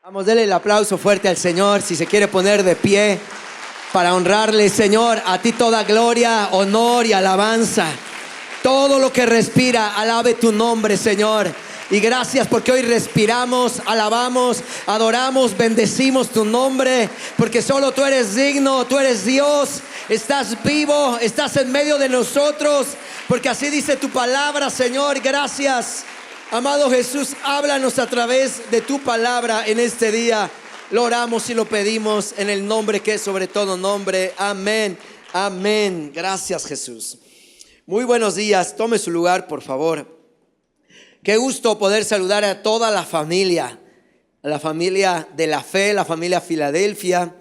Vamos, denle el aplauso fuerte al Señor, si se quiere poner de pie para honrarle. Señor, a ti toda gloria, honor y alabanza. Todo lo que respira, alabe tu nombre, Señor. Y gracias porque hoy respiramos, alabamos, adoramos, bendecimos tu nombre. Porque solo tú eres digno, tú eres Dios. Estás vivo, estás en medio de nosotros. Porque así dice tu palabra, Señor. Gracias. Amado Jesús, háblanos a través de tu palabra en este día. Lo oramos y lo pedimos en el nombre que es sobre todo nombre. Amén, amén. Gracias, Jesús. Muy buenos días. Tome su lugar, por favor. Qué gusto poder saludar a toda la familia. A la familia de la fe, la familia Filadelfia.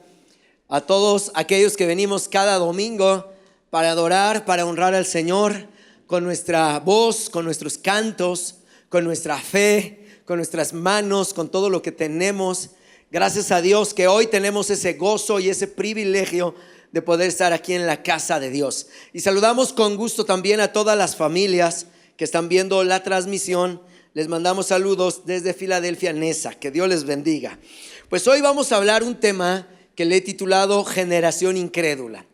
A todos aquellos que venimos cada domingo para adorar, para honrar al Señor con nuestra voz, con nuestros cantos, con nuestra fe, con nuestras manos, con todo lo que tenemos. Gracias a Dios que hoy tenemos ese gozo y ese privilegio de poder estar aquí en la casa de Dios. Y saludamos con gusto también a todas las familias que están viendo la transmisión. Les mandamos saludos desde Filadelfia, Nesa. Que Dios les bendiga. Pues hoy vamos a hablar un tema que le he titulado Generación Incrédula.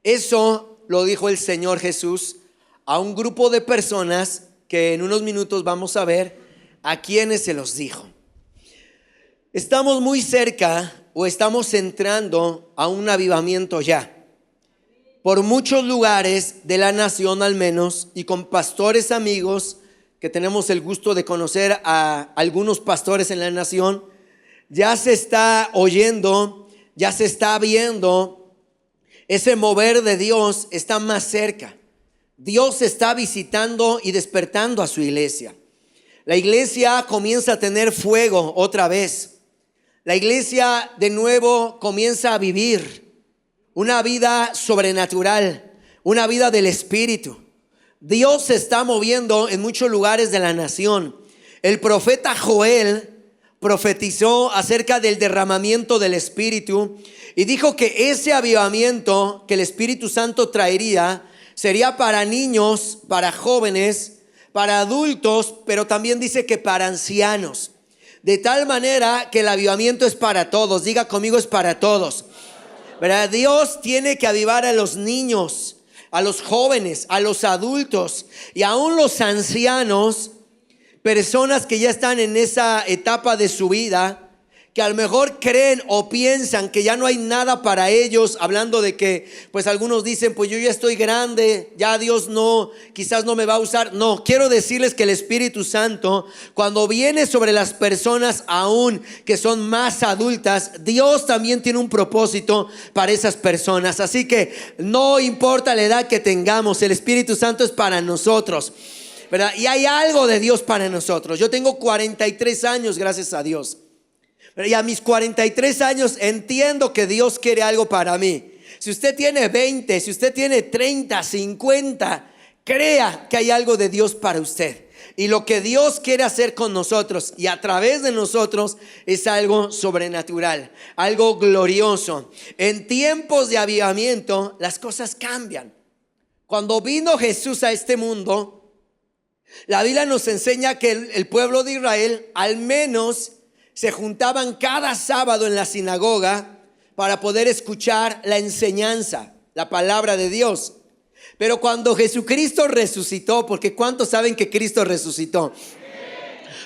Eso lo dijo el Señor Jesús a un grupo de personas que en unos minutos vamos a ver a quienes se los dijo. Estamos muy cerca o estamos entrando a un avivamiento ya. Por muchos lugares de la nación al menos, y con pastores amigos que tenemos el gusto de conocer a algunos pastores en la nación, ya se está oyendo, ya se está viendo, ese mover de Dios está más cerca. Dios está visitando y despertando a su iglesia. La iglesia comienza a tener fuego otra vez. La iglesia de nuevo comienza a vivir una vida sobrenatural, una vida del Espíritu. Dios se está moviendo en muchos lugares de la nación. El profeta Joel profetizó acerca del derramamiento del Espíritu y dijo que ese avivamiento que el Espíritu Santo traería sería para niños, para jóvenes, para adultos, pero también dice que para ancianos. De tal manera que el avivamiento es para todos. Diga conmigo, es para todos. ¿Verdad? Dios tiene que avivar a los niños, a los jóvenes, a los adultos y aún los ancianos, personas que ya están en esa etapa de su vida, que a lo mejor creen o piensan que ya no hay nada para ellos, hablando de que pues algunos dicen, pues yo ya estoy grande, ya Dios no, quizás no me va a usar. No, quiero decirles que el Espíritu Santo, cuando viene sobre las personas aún que son más adultas, Dios también tiene un propósito para esas personas. Así que no importa la edad que tengamos, el Espíritu Santo es para nosotros, ¿verdad? Y hay algo de Dios para nosotros. Yo tengo 43 años, gracias a Dios. Y a mis 43 años entiendo que Dios quiere algo para mí. Si usted tiene 20, si usted tiene 30, 50, crea que hay algo de Dios para usted. Y lo que Dios quiere hacer con nosotros y a través de nosotros es algo sobrenatural, algo glorioso. En tiempos de avivamiento las cosas cambian. Cuando vino Jesús a este mundo, la Biblia nos enseña que el pueblo de Israel al menos se juntaban cada sábado en la sinagoga para poder escuchar la enseñanza, la palabra de Dios. Pero cuando Jesucristo resucitó, porque ¿cuántos saben que Cristo resucitó?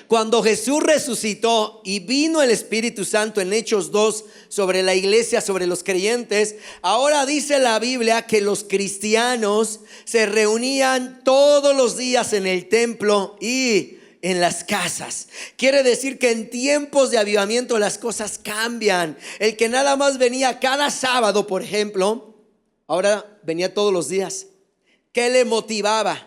Cuando Jesús resucitó y vino el Espíritu Santo en Hechos 2 sobre la iglesia, sobre los creyentes, ahora dice la Biblia que los cristianos se reunían todos los días en el templo y en las casas. Quiere decir que en tiempos de avivamiento las cosas cambian. El que nada más venía cada sábado, por ejemplo, ahora venía todos los días. ¿Qué le motivaba?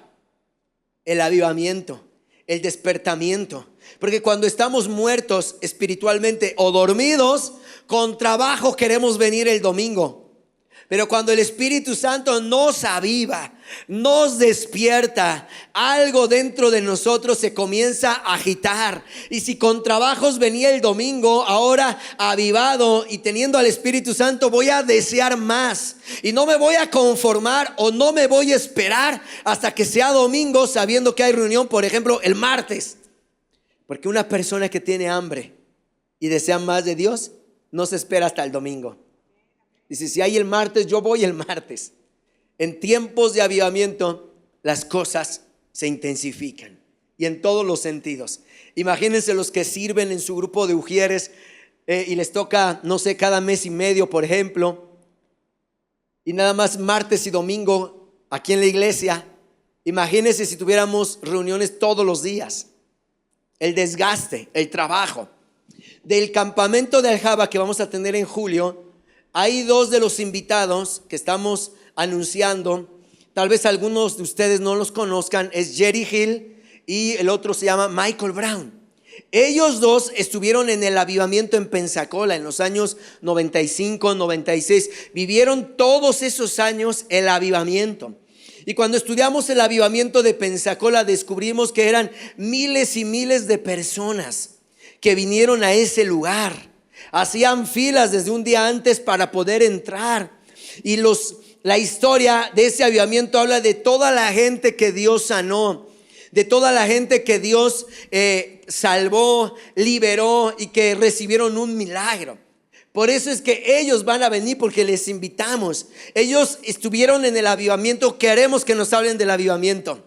El avivamiento, el despertamiento. Porque cuando estamos muertos espiritualmente o dormidos, con trabajo queremos venir el domingo. Pero cuando el Espíritu Santo nos aviva, nos despierta, algo dentro de nosotros se comienza a agitar. Y si con trabajos venía el domingo, ahora avivado y teniendo al Espíritu Santo, voy a desear más. Y no me voy a conformar o no me voy a esperar hasta que sea domingo, sabiendo que hay reunión, por ejemplo, el martes. Porque una persona que tiene hambre y desean más de Dios, no se espera hasta el domingo. Dice, si hay el martes, yo voy el martes. En tiempos de avivamiento, las cosas se intensifican y en todos los sentidos. Imagínense los que sirven en su grupo de ujieres y les toca, no sé, cada mes y medio, por ejemplo, y nada más martes y domingo aquí en la iglesia. Imagínense si tuviéramos reuniones todos los días. El desgaste, el trabajo. Del campamento de Aljaba que vamos a tener en julio, hay dos de los invitados que estamos anunciando. Tal vez algunos de ustedes no los conozcan. Es Jerry Hill y el otro se llama Michael Brown. Ellos dos estuvieron en el avivamiento en Pensacola en los años 95, 96. Vivieron todos esos años el avivamiento. Y cuando estudiamos el avivamiento de Pensacola, descubrimos que eran miles y miles de personas que vinieron a ese lugar. Hacían filas desde un día antes para poder entrar. Y la historia de ese avivamiento habla de toda la gente que Dios sanó, de toda la gente que Dios salvó, liberó y que recibieron un milagro. Por eso es que ellos van a venir, porque les invitamos. Ellos estuvieron en el avivamiento. Queremos que nos hablen del avivamiento,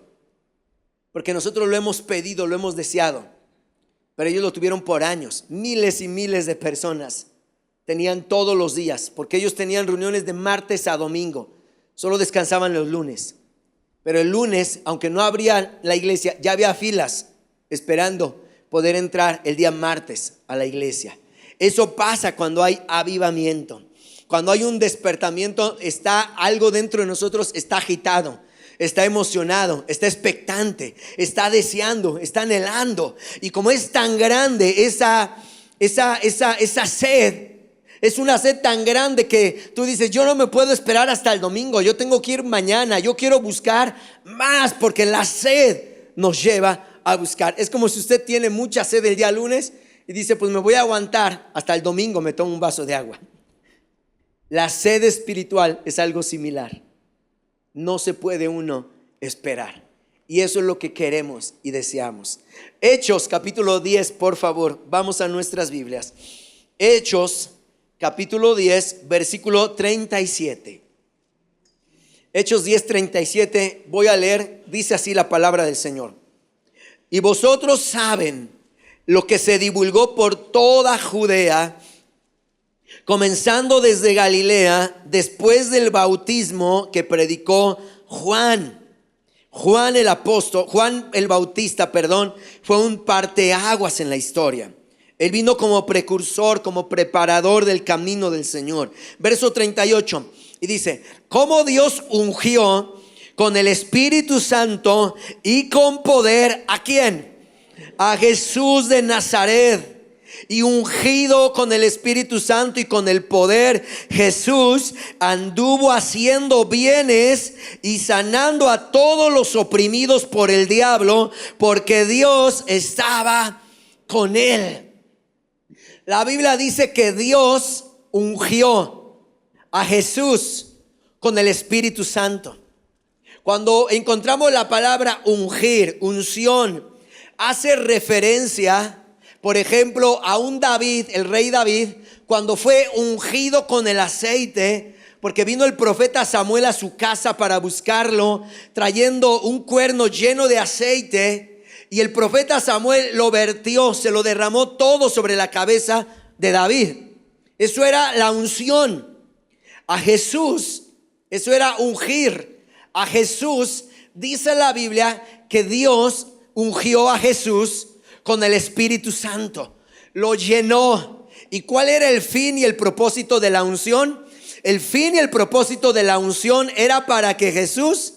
porque nosotros lo hemos pedido, lo hemos deseado. Pero ellos lo tuvieron por años. Miles y miles de personas tenían todos los días, porque ellos tenían reuniones de martes a domingo. Solo descansaban los lunes. Pero el lunes, aunque no abría la iglesia, ya había filas esperando poder entrar el día martes a la iglesia. Eso pasa cuando hay avivamiento. Cuando hay un despertamiento, está algo dentro de nosotros, está agitado, está emocionado, está expectante, está deseando, está anhelando. Y como es tan grande esa sed, es una sed tan grande que tú dices, yo no me puedo esperar hasta el domingo, yo tengo que ir mañana, yo quiero buscar más, porque la sed nos lleva a buscar. Es como si usted tiene mucha sed el día lunes y dice, pues me voy a aguantar hasta el domingo, me tomo un vaso de agua. La sed espiritual es algo similar. No se puede uno esperar. Y eso es lo que queremos y deseamos. Hechos capítulo 10, por favor, vamos a nuestras Biblias. Hechos capítulo 10, versículo 37. Hechos 10, 37, voy a leer, dice así la palabra del Señor. Y vosotros saben lo que se divulgó por toda Judea, comenzando desde Galilea, después del bautismo que predicó Juan. Juan el Bautista, fue un parteaguas en la historia. Él vino como precursor, como preparador del camino del Señor. Verso 38, y dice, cómo Dios ungió con el Espíritu Santo y con poder, ¿a quién? A Jesús de Nazaret. Y ungido con el Espíritu Santo y con el poder, Jesús anduvo haciendo bienes y sanando a todos los oprimidos por el diablo, porque Dios estaba con él. La Biblia dice que Dios ungió a Jesús con el Espíritu Santo. Cuando encontramos la palabra ungir, unción, hace referencia, por ejemplo, a un David, el rey David, cuando fue ungido con el aceite, porque vino el profeta Samuel a su casa para buscarlo, trayendo un cuerno lleno de aceite, y el profeta Samuel lo vertió, se lo derramó todo sobre la cabeza de David. Eso era la unción. A Jesús, eso era ungir. A Jesús, dice la Biblia que Dios ungió a Jesús con el Espíritu Santo, lo llenó. ¿Y cuál era el fin y el propósito de la unción? El fin y el propósito de la unción era para que Jesús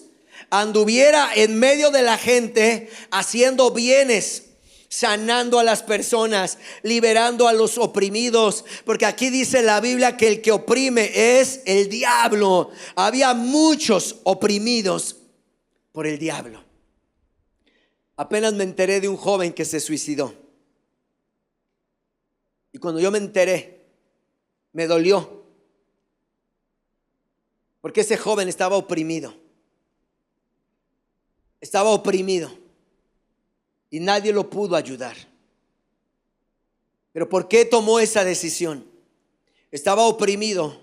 anduviera en medio de la gente haciendo bienes, sanando a las personas, liberando a los oprimidos, porque aquí dice la Biblia que el que oprime es el diablo. Había muchos oprimidos por el diablo. Apenas me enteré de un joven que se suicidó. Y cuando yo me enteré, me dolió. Porque ese joven estaba oprimido. Estaba oprimido. Y nadie lo pudo ayudar. Pero ¿por qué tomó esa decisión? Estaba oprimido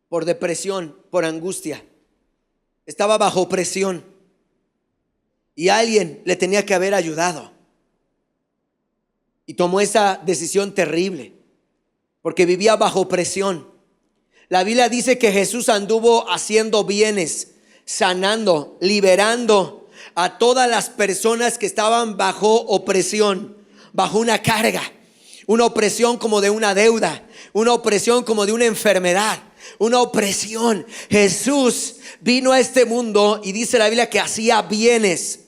por depresión, por angustia. Estaba bajo presión. Y alguien le tenía que haber ayudado. Y tomó esa decisión terrible, porque vivía bajo presión. La Biblia dice que Jesús anduvo haciendo bienes, sanando, liberando a todas las personas que estaban bajo opresión, bajo una carga, una opresión como de una deuda, una opresión como de una enfermedad, una opresión. Jesús vino a este mundo y dice la Biblia que hacía bienes.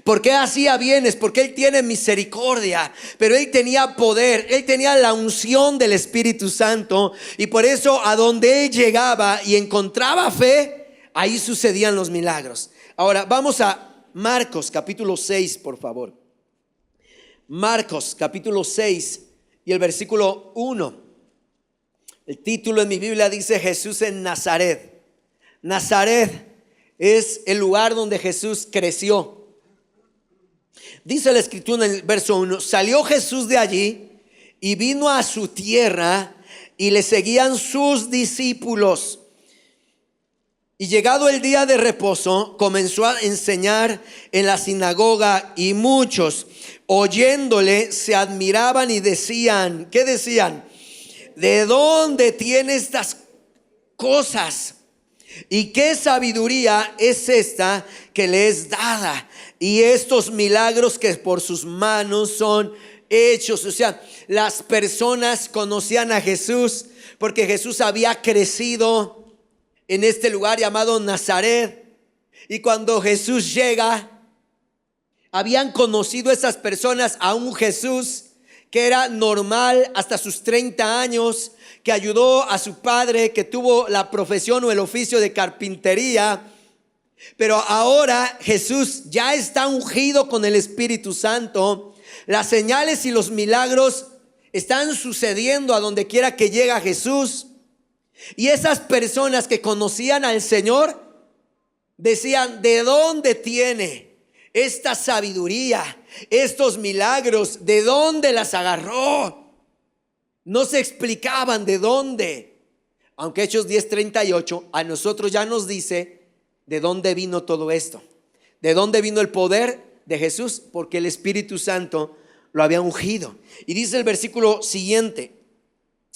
¿Por qué hacía bienes? Porque Él tiene misericordia, pero Él tenía poder, Él tenía la unción del Espíritu Santo, y por eso a donde Él llegaba y encontraba fe, ahí sucedían los milagros. Ahora vamos a Marcos capítulo 6, por favor. Marcos capítulo 6 y el versículo 1. El título en mi Biblia dice Jesús en Nazaret. Nazaret es el lugar donde Jesús creció. Dice la escritura en el verso 1: salió Jesús de allí y vino a su tierra, y le seguían sus discípulos. Y llegado el día de reposo, comenzó a enseñar en la sinagoga, y muchos, oyéndole, se admiraban y decían, ¿qué decían? ¿De dónde tiene estas cosas? ¿Y qué sabiduría es esta que le es dada? Y estos milagros que por sus manos son hechos. O sea, las personas conocían a Jesús porque Jesús había crecido en este lugar llamado Nazaret. Y cuando Jesús llega, habían conocido esas personas a un Jesús que era normal hasta sus 30 años, que ayudó a su padre, que tuvo la profesión o el oficio de carpintería. Pero ahora Jesús ya está ungido con el Espíritu Santo. Las señales y los milagros están sucediendo a donde quiera que llega Jesús. Y esas personas que conocían al Señor decían, ¿de dónde tiene esta sabiduría, estos milagros? ¿De dónde las agarró? No se explicaban de dónde. Aunque Hechos 10:38 a nosotros ya nos dice de dónde vino todo esto, de dónde vino el poder de Jesús, porque el Espíritu Santo lo había ungido. Y dice el versículo siguiente,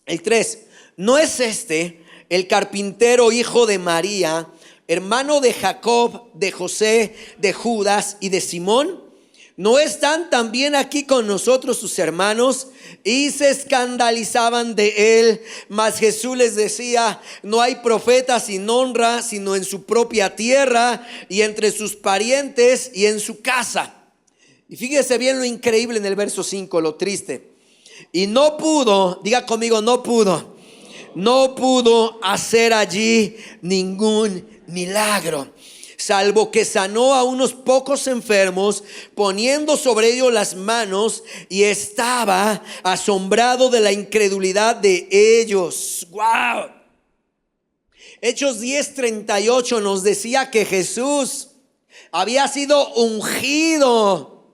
el 3: ¿no es este el carpintero, hijo de María, hermano de Jacob, de José, de Judas y de Simón? ¿No están también aquí con nosotros sus hermanos? Y se escandalizaban de él. Mas Jesús les decía: no hay profeta sin honra, sino en su propia tierra y entre sus parientes y en su casa. Y fíjese bien lo increíble en el verso 5, lo triste. Y no pudo, diga conmigo, no pudo hacer allí ningún milagro, salvo que sanó a unos pocos enfermos, poniendo sobre ellos las manos, y estaba asombrado de la incredulidad de ellos. ¡Wow! Hechos 10:38 nos decía que Jesús había sido ungido.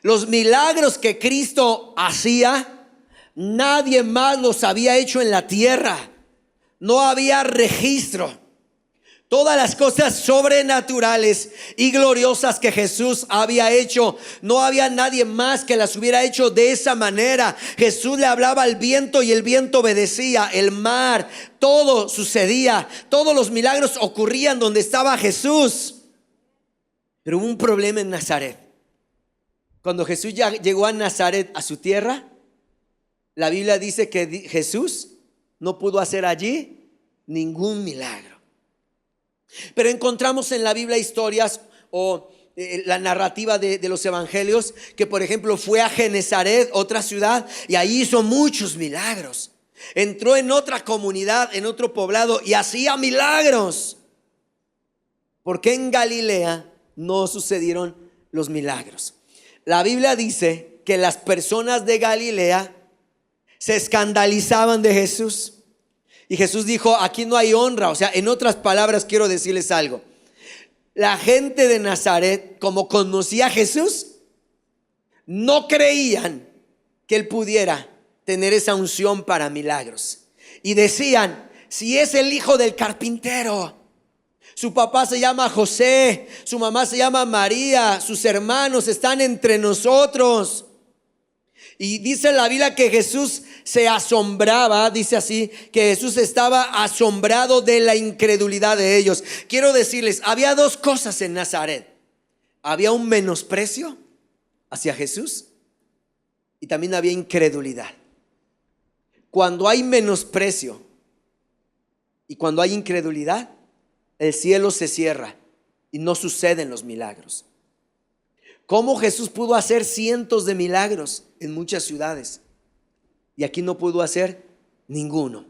Los milagros que Cristo hacía, nadie más los había hecho en la tierra. No había registro. Todas las cosas sobrenaturales y gloriosas que Jesús había hecho, no había nadie más que las hubiera hecho de esa manera. Jesús le hablaba al viento y el viento obedecía. El mar, todo sucedía. Todos los milagros ocurrían donde estaba Jesús. Pero hubo un problema en Nazaret. Cuando Jesús ya llegó a Nazaret, a su tierra, la Biblia dice que Jesús no pudo hacer allí ningún milagro. Pero encontramos en la Biblia historias o la narrativa de los evangelios, que por ejemplo fue a Genezaret, otra ciudad, y ahí hizo muchos milagros. Entró en otra comunidad, en otro poblado, y hacía milagros. ¿Por qué en Galilea no sucedieron los milagros? La Biblia dice que las personas de Galilea se escandalizaban de Jesús. Y Jesús dijo: aquí no hay honra. O sea, en otras palabras, quiero decirles algo. La gente de Nazaret, como conocía a Jesús, no creían que él pudiera tener esa unción para milagros. Y decían, si es el hijo del carpintero, su papá se llama José, su mamá se llama María, sus hermanos están entre nosotros. Y dice la Biblia que Jesús se asombraba, dice así, que Jesús estaba asombrado de la incredulidad de ellos. Quiero decirles, había dos cosas en Nazaret. Había un menosprecio hacia Jesús y también había incredulidad. Cuando hay menosprecio y cuando hay incredulidad, el cielo se cierra y no suceden los milagros. ¿Cómo Jesús pudo hacer cientos de milagros en muchas ciudades y aquí no pudo hacer ninguno?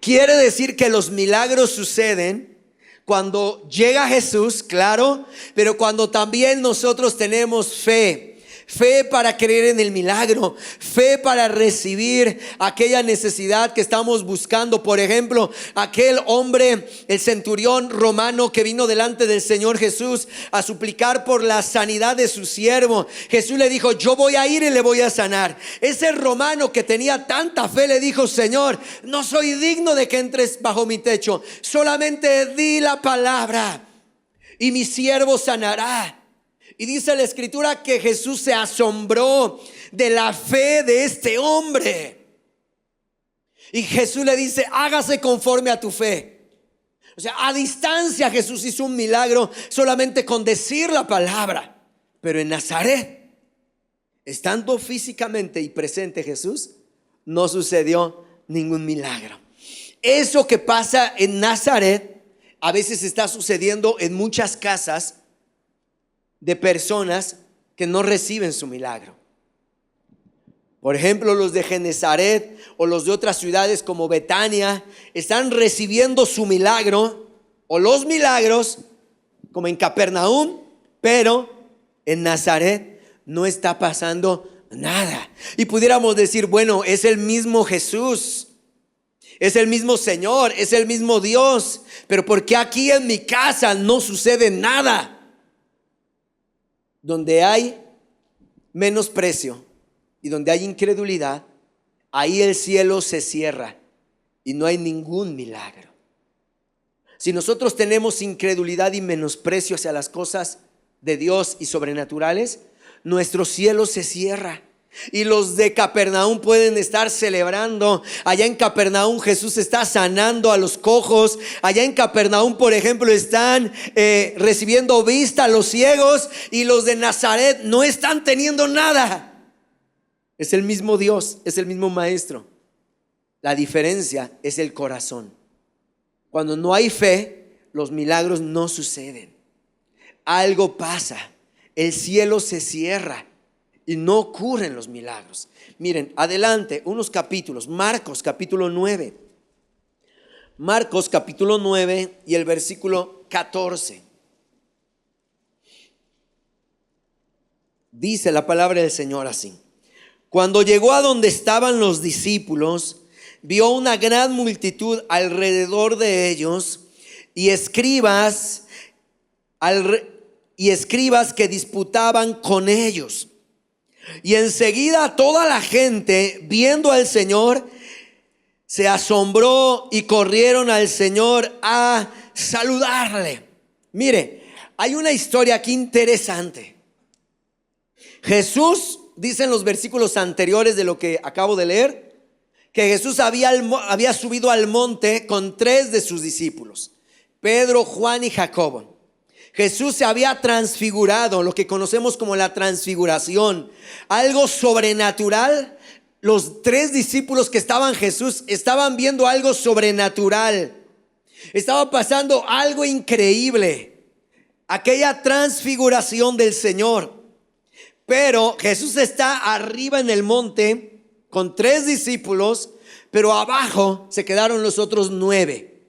Quiere decir que los milagros suceden cuando llega Jesús, claro, pero cuando también nosotros tenemos fe. Fe para creer en el milagro, fe para recibir aquella necesidad que estamos buscando. Por ejemplo, aquel hombre, el centurión romano que vino delante del Señor Jesús a suplicar por la sanidad de su siervo. Jesús le dijo, yo voy a ir y le voy a sanar. Ese romano que tenía tanta fe le dijo, Señor, no soy digno de que entres bajo mi techo, solamente di la palabra y mi siervo sanará. Y dice la escritura que Jesús se asombró de la fe de este hombre. Y Jesús le dice, hágase conforme a tu fe. O sea, a distancia Jesús hizo un milagro solamente con decir la palabra. Pero en Nazaret, estando físicamente y presente Jesús, no sucedió ningún milagro. Eso que pasa en Nazaret a veces está sucediendo en muchas casas de personas que no reciben su milagro. Por ejemplo, los de Genezaret o los de otras ciudades como Betania están recibiendo su milagro o los milagros como en Capernaum, pero en Nazaret no está pasando nada. Y pudiéramos decir, bueno, es el mismo Jesús, es el mismo Señor, es el mismo Dios, pero ¿por qué aquí en mi casa no sucede nada? Donde hay menosprecio y donde hay incredulidad, ahí el cielo se cierra y no hay ningún milagro. Si nosotros tenemos incredulidad y menosprecio hacia las cosas de Dios y sobrenaturales, nuestro cielo se cierra. Y los de Capernaum pueden estar celebrando. Allá en Capernaum Jesús está sanando a los cojos. Allá en Capernaum, por ejemplo, están recibiendo vista a los ciegos. Y los de Nazaret no están teniendo nada. Es el mismo Dios, es el mismo Maestro. La diferencia es el corazón. Cuando no hay fe, los milagros no suceden. Algo pasa, el cielo se cierra y no ocurren los milagros. Miren, adelante, unos capítulos. Marcos capítulo 9. Marcos capítulo 9 y el versículo 14. Dice la palabra del Señor así: cuando llegó a donde estaban los discípulos, vio una gran multitud alrededor de ellos y escribas que disputaban con ellos. Y enseguida toda la gente, viendo al Señor, se asombró y corrieron al Señor a saludarle. Mire, hay una historia aquí interesante. Jesús, dice en los versículos anteriores de lo que acabo de leer, que Jesús había subido al monte con 3 de sus discípulos, Pedro, Juan y Jacobo. Jesús se había transfigurado, lo que conocemos como la transfiguración, algo sobrenatural. Los 3 discípulos que estaban Jesús estaban viendo algo sobrenatural. Estaba pasando algo increíble, aquella transfiguración del Señor. Pero Jesús está arriba en el monte con 3 discípulos, pero abajo se quedaron los otros 9.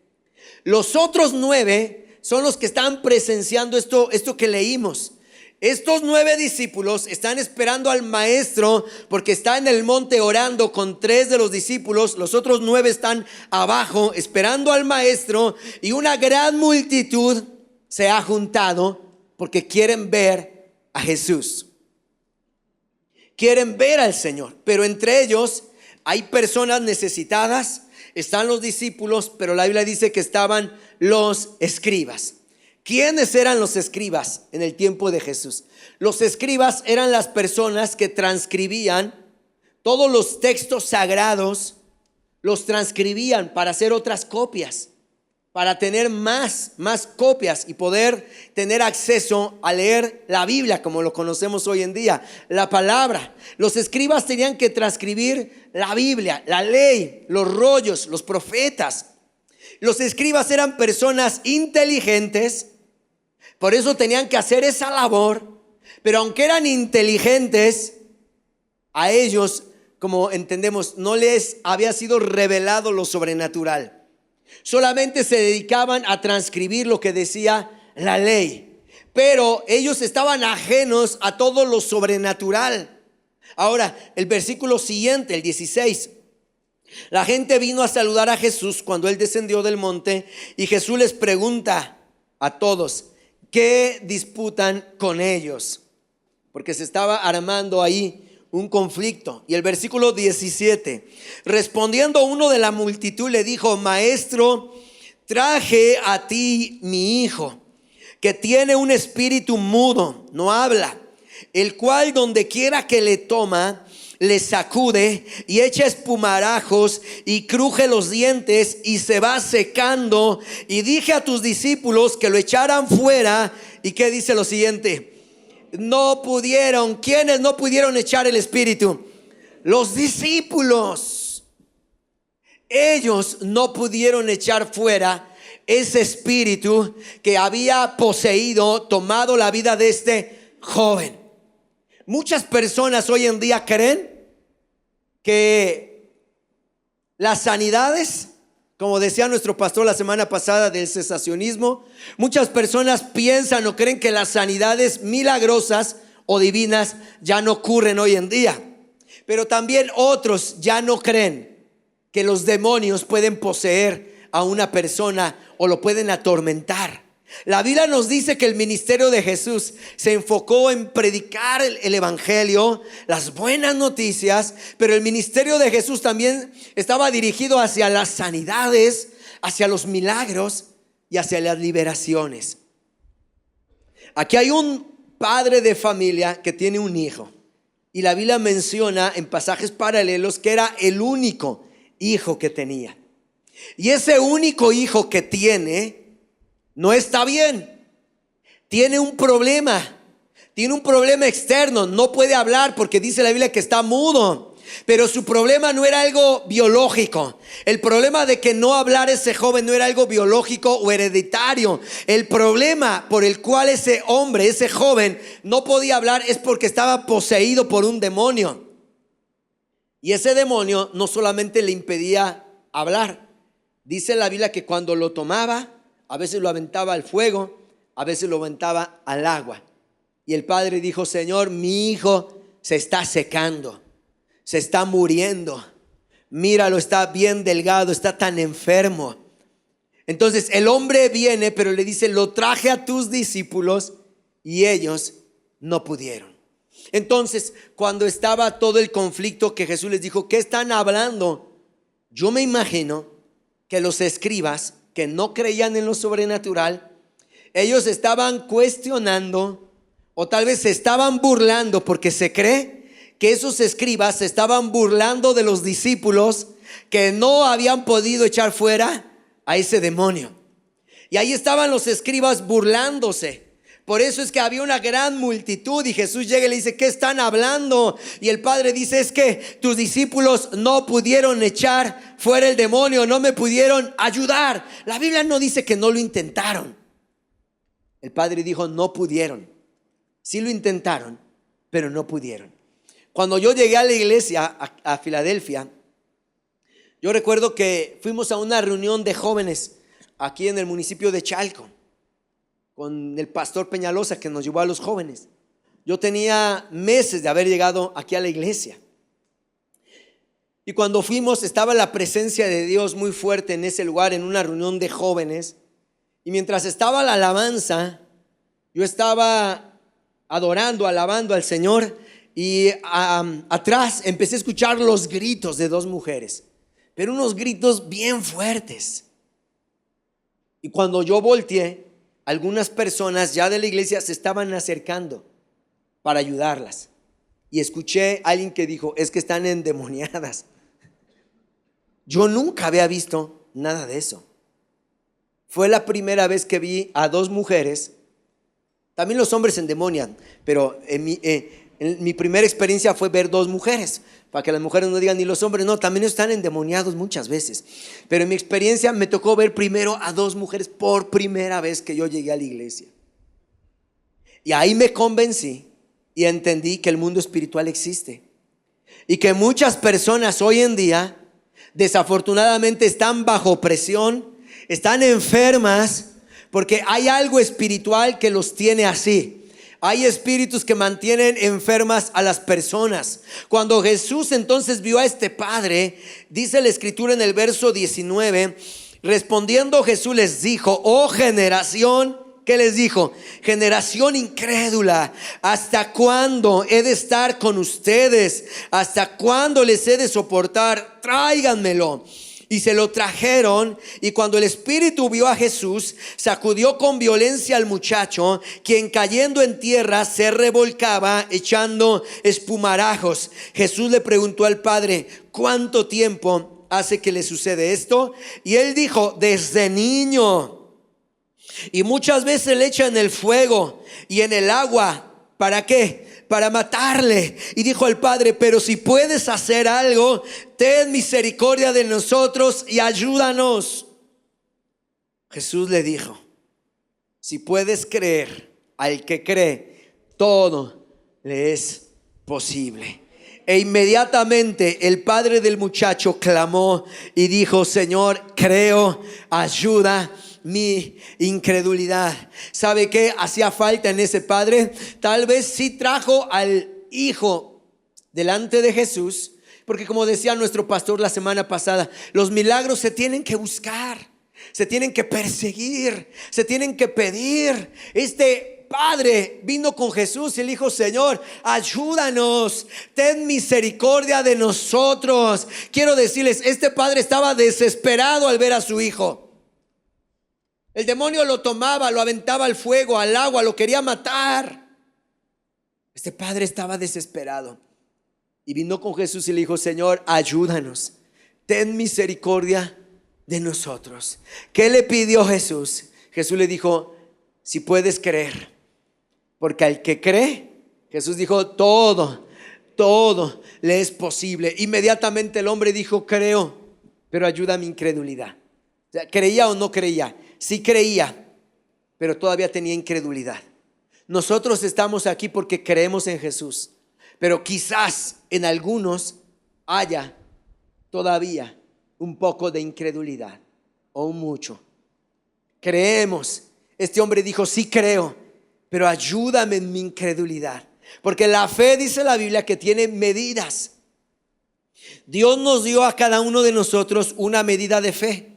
Los otros 9 son los que están presenciando esto que leímos. Estos 9 discípulos están esperando al maestro porque está en el monte orando con 3 de los discípulos. Los otros 9 están abajo esperando al maestro, y una gran multitud se ha juntado porque quieren ver a Jesús. Quieren ver al Señor, pero entre ellos Hay personas necesitadas, están los discípulos, pero la Biblia dice que estaban los escribas. ¿Quiénes eran los escribas en el tiempo de Jesús? Los escribas eran las personas que transcribían todos los textos sagrados, los transcribían para hacer otras copias, para tener más copias y poder tener acceso a leer la Biblia como lo conocemos hoy en día, la palabra. Los escribas tenían que transcribir la Biblia, la ley, los rollos, los profetas. Los escribas eran personas inteligentes, por eso tenían que hacer esa labor, pero aunque eran inteligentes, a ellos, como entendemos, no les había sido revelado lo sobrenatural. Solamente se dedicaban a transcribir lo que decía la ley, pero ellos estaban ajenos a todo lo sobrenatural. Ahora, el versículo siguiente, el 16. La gente vino a saludar a Jesús cuando él descendió del monte, y Jesús les pregunta a todos: ¿qué disputan con ellos? Porque se estaba armando ahí un conflicto. Y el versículo 17, respondiendo uno de la multitud le dijo: Maestro, traje a ti mi hijo, que tiene un espíritu mudo, no habla, el cual donde quiera que le toma, le sacude y echa espumarajos y cruje los dientes y se va secando. Y dije a tus discípulos que lo echaran fuera. ¿Y qué dice lo siguiente? No pudieron. ¿Quiénes no pudieron echar el espíritu? Los discípulos. Ellos no pudieron echar fuera ese espíritu que había poseído, tomado la vida de este joven. Muchas personas hoy en día creen que las sanidades, como decía nuestro pastor la semana pasada del cesacionismo, muchas personas piensan o creen que las sanidades milagrosas o divinas ya no ocurren hoy en día. Pero también otros ya no creen que los demonios pueden poseer a una persona o lo pueden atormentar. La Biblia nos dice que el ministerio de Jesús se enfocó en predicar el evangelio, las buenas noticias, pero el ministerio de Jesús también estaba dirigido hacia las sanidades, hacia los milagros y hacia las liberaciones. Aquí hay un padre de familia que tiene un hijo, y la Biblia menciona en pasajes paralelos que era el único hijo que tenía. Y ese único hijo que tiene no está bien, tiene un problema externo, no puede hablar porque dice la Biblia que está mudo. Pero su problema no era algo biológico. El problema de que no hablara ese joven no era algo biológico o hereditario. El problema por el cual ese hombre, ese joven, no podía hablar es porque estaba poseído por un demonio. Y ese demonio no solamente le impedía hablar. Dice la Biblia que cuando lo tomaba, a veces lo aventaba al fuego, a veces lo aventaba al agua. Y el padre dijo: Señor, mi hijo se está secando, se está muriendo. Míralo, está bien delgado, está tan enfermo. Entonces el hombre viene, pero le dice: lo traje a tus discípulos y ellos no pudieron. Entonces, cuando estaba todo el conflicto, que Jesús les dijo: ¿qué están hablando? Yo me imagino que los escribas, que no creían en lo sobrenatural, ellos estaban cuestionando, o tal vez se estaban burlando, porque se cree que esos escribas se estaban burlando de los discípulos que no habían podido echar fuera a ese demonio. Y ahí estaban los escribas burlándose. Por eso es que había una gran multitud, y Jesús llega y le dice: ¿qué están hablando? Y el padre dice: es que tus discípulos no pudieron echar fuera el demonio, no me pudieron ayudar. La Biblia no dice que no lo intentaron. El padre dijo: no pudieron. Sí lo intentaron, pero no pudieron. Cuando yo llegué a la iglesia a Filadelfia, yo recuerdo que fuimos a una reunión de jóvenes aquí en el municipio de Chalco, con el pastor Peñalosa, que nos llevó a los jóvenes. Yo tenía meses de haber llegado aquí a la iglesia, y cuando fuimos estaba la presencia de Dios muy fuerte en ese lugar, en una reunión de jóvenes. Y mientras estaba la alabanza, yo estaba adorando, alabando al Señor, y atrás empecé a escuchar los gritos de dos mujeres, pero unos gritos bien fuertes. Y cuando yo volteé, algunas personas ya de la iglesia se estaban acercando para ayudarlas. Y escuché a alguien que dijo: es que están endemoniadas. Yo nunca había visto nada de eso. Fue la primera vez que vi a dos mujeres. También los hombres se endemonian, pero en mi primera experiencia fue ver dos mujeres. Para que las mujeres no digan, ni los hombres, no, también están endemoniados muchas veces. Pero en mi experiencia me tocó ver primero a dos mujeres por primera vez que yo llegué a la iglesia. Y ahí me convencí y entendí que el mundo espiritual existe. Y que muchas personas hoy en día, desafortunadamente, están bajo presión, están enfermas, porque hay algo espiritual que los tiene así. Hay espíritus que mantienen enfermas a las personas. Cuando Jesús entonces vio a este padre, dice la escritura en el verso 19, respondiendo Jesús les dijo: oh generación, ¿qué les dijo? Generación incrédula, ¿hasta cuándo he de estar con ustedes? ¿Hasta cuándo les he de soportar? Tráiganmelo. Y se lo trajeron, y cuando el espíritu vio a Jesús, sacudió con violencia al muchacho, quien cayendo en tierra se revolcaba echando espumarajos. Jesús le preguntó al padre: ¿cuánto tiempo hace que le sucede esto? Y él dijo: desde niño. Y muchas veces le echan en el fuego y en el agua. ¿Para qué? Para matarle. Y dijo el padre: pero si puedes hacer algo, ten misericordia de nosotros y ayúdanos. Jesús le dijo: si puedes creer, al que cree, todo le es posible. E inmediatamente el padre del muchacho clamó y dijo: Señor, creo, ayuda mi incredulidad. ¿Sabe qué hacía falta en ese padre? Tal vez sí trajo al hijo delante de Jesús, porque como decía nuestro pastor la semana pasada, los milagros se tienen que buscar, se tienen que perseguir, se tienen que pedir. Este padre vino con Jesús y le dijo: Señor, ayúdanos, ten misericordia de nosotros. Quiero decirles, este padre estaba desesperado al ver a su hijo. El demonio lo tomaba, lo aventaba al fuego, al agua, lo quería matar. Este padre estaba desesperado y vino con Jesús y le dijo: Señor, ayúdanos, ten misericordia de nosotros. ¿Qué le pidió Jesús? Jesús le dijo: si puedes creer, porque al que cree, Jesús dijo, todo le es posible. Inmediatamente el hombre dijo: creo, pero ayuda a mi incredulidad. O sea, ¿creía o no creía? Sí creía, pero todavía tenía incredulidad. Nosotros estamos aquí porque creemos en Jesús, pero quizás en algunos haya todavía un poco de incredulidad o un mucho. Creemos. Este hombre dijo: sí creo, pero ayúdame en mi incredulidad. Porque la fe, dice la Biblia, que tiene medidas. Dios nos dio a cada uno de nosotros una medida de fe.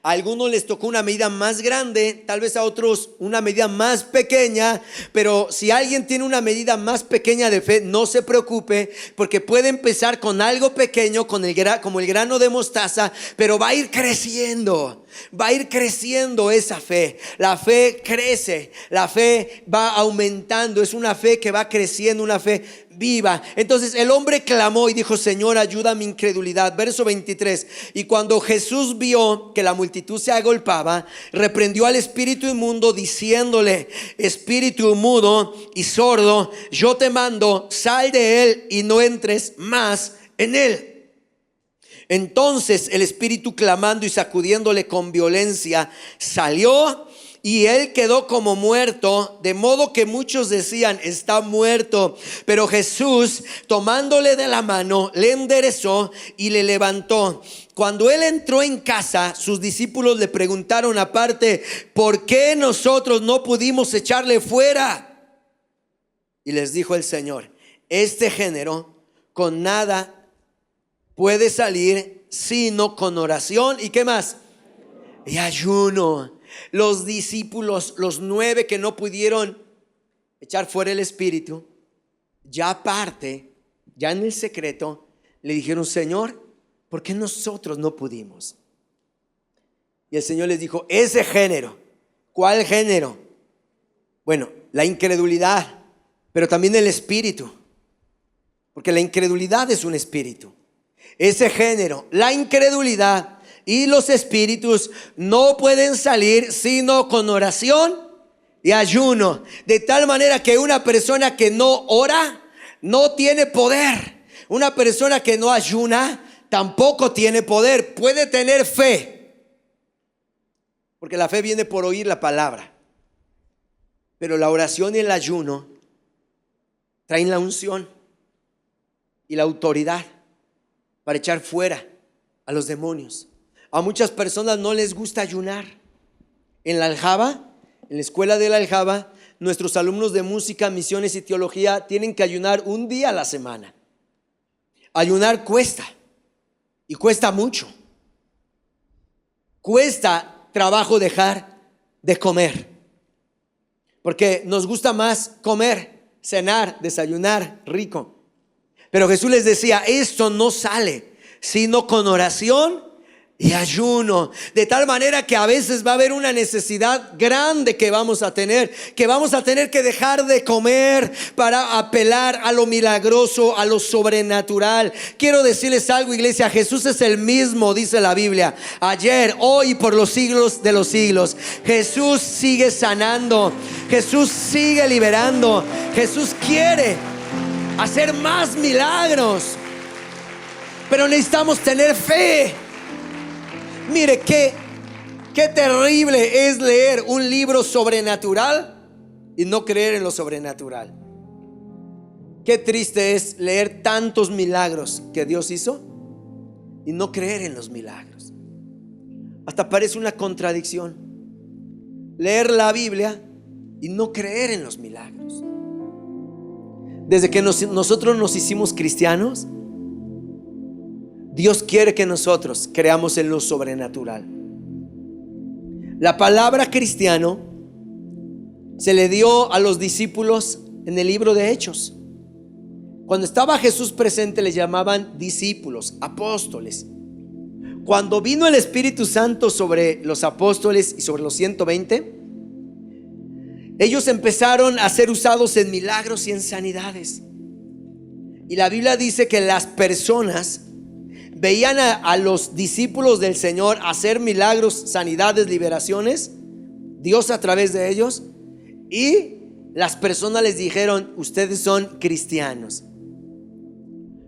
A algunos les tocó una medida más grande, tal vez a otros una medida más pequeña. Pero si alguien tiene una medida más pequeña de fe, no se preocupe, porque puede empezar con algo pequeño, como el grano de mostaza, pero va a ir creciendo. Va a ir creciendo esa fe. La fe crece, la fe va aumentando. Es una fe que va creciendo, una fe viva. Entonces el hombre clamó y dijo: Señor, ayuda a mi incredulidad. Verso 23. Y cuando Jesús vio que la multitud se agolpaba, reprendió al espíritu inmundo, diciéndole: espíritu mudo y sordo, yo te mando, sal de él y no entres más en él. Entonces el espíritu, clamando y sacudiéndole con violencia, salió, y él quedó como muerto, de modo que muchos decían: está muerto. Pero Jesús, tomándole de la mano, le enderezó y le levantó. Cuando él entró en casa, sus discípulos le preguntaron aparte: ¿por qué nosotros no pudimos echarle fuera? Y les dijo el Señor: este género con nada puede salir sino con oración. ¿Y qué más? Y ayuno. Los discípulos, los 9 que no pudieron echar fuera el espíritu, ya aparte, ya en el secreto, le dijeron: Señor, ¿por qué nosotros no pudimos? Y el Señor les dijo: ese género. ¿Cuál género? Bueno, la incredulidad, pero también el espíritu, porque la incredulidad es un espíritu. Ese género, la incredulidad y los espíritus, no pueden salir sino con oración y ayuno. De tal manera que una persona que no ora no tiene poder. Una persona que no ayuna tampoco tiene poder. Puede tener fe, porque la fe viene por oír la palabra. Pero la oración y el ayuno traen la unción y la autoridad para echar fuera a los demonios. A muchas personas no les gusta ayunar. En la aljaba, en la escuela de la aljaba, nuestros alumnos de música, misiones y teología tienen que ayunar un día a la semana. Ayunar cuesta, y cuesta mucho. Cuesta trabajo dejar de comer, porque nos gusta más comer, cenar, desayunar rico. Pero Jesús les decía: esto no sale sino con oración y ayuno. De tal manera que a veces va a haber una necesidad grande que vamos a tener que dejar de comer para apelar a lo milagroso, a lo sobrenatural. Quiero decirles algo, iglesia: Jesús es el mismo, dice la Biblia, ayer, hoy y por los siglos de los siglos. Jesús sigue sanando, Jesús sigue liberando, Jesús quiere hacer más milagros, pero necesitamos tener fe. Mire, qué terrible es leer un libro sobrenatural y no creer en lo sobrenatural. Qué triste es leer tantos milagros que Dios hizo y no creer en los milagros. Hasta parece una contradicción leer la Biblia y no creer en los milagros. Desde que nosotros nos hicimos cristianos, Dios quiere que nosotros creamos en lo sobrenatural. La palabra cristiano se le dio a los discípulos en el libro de Hechos. Cuando estaba Jesús presente, le llamaban discípulos, apóstoles. Cuando vino el Espíritu Santo sobre los apóstoles y sobre los 120, ellos empezaron a ser usados en milagros y en sanidades. Y la Biblia dice que las personas veían a los discípulos del Señor hacer milagros, sanidades, liberaciones, Dios a través de ellos, y las personas les dijeron: ustedes son cristianos.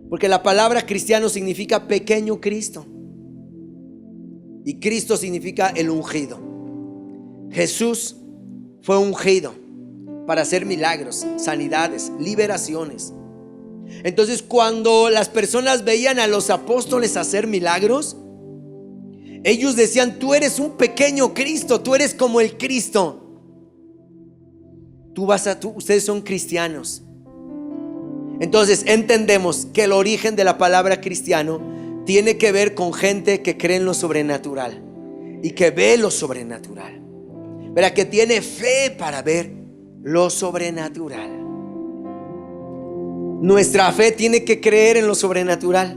Porque la palabra cristiano significa pequeño Cristo, y Cristo significa el ungido. Jesús fue ungido para hacer milagros, sanidades, liberaciones. Entonces, cuando las personas veían a los apóstoles hacer milagros, ellos decían: tú eres un pequeño Cristo, tú eres como el Cristo. Ustedes son cristianos. Entonces entendemos que el origen de la palabra cristiano tiene que ver con gente que cree en lo sobrenatural y que ve lo sobrenatural, pero que tiene fe para ver lo sobrenatural. Nuestra fe tiene que creer en lo sobrenatural.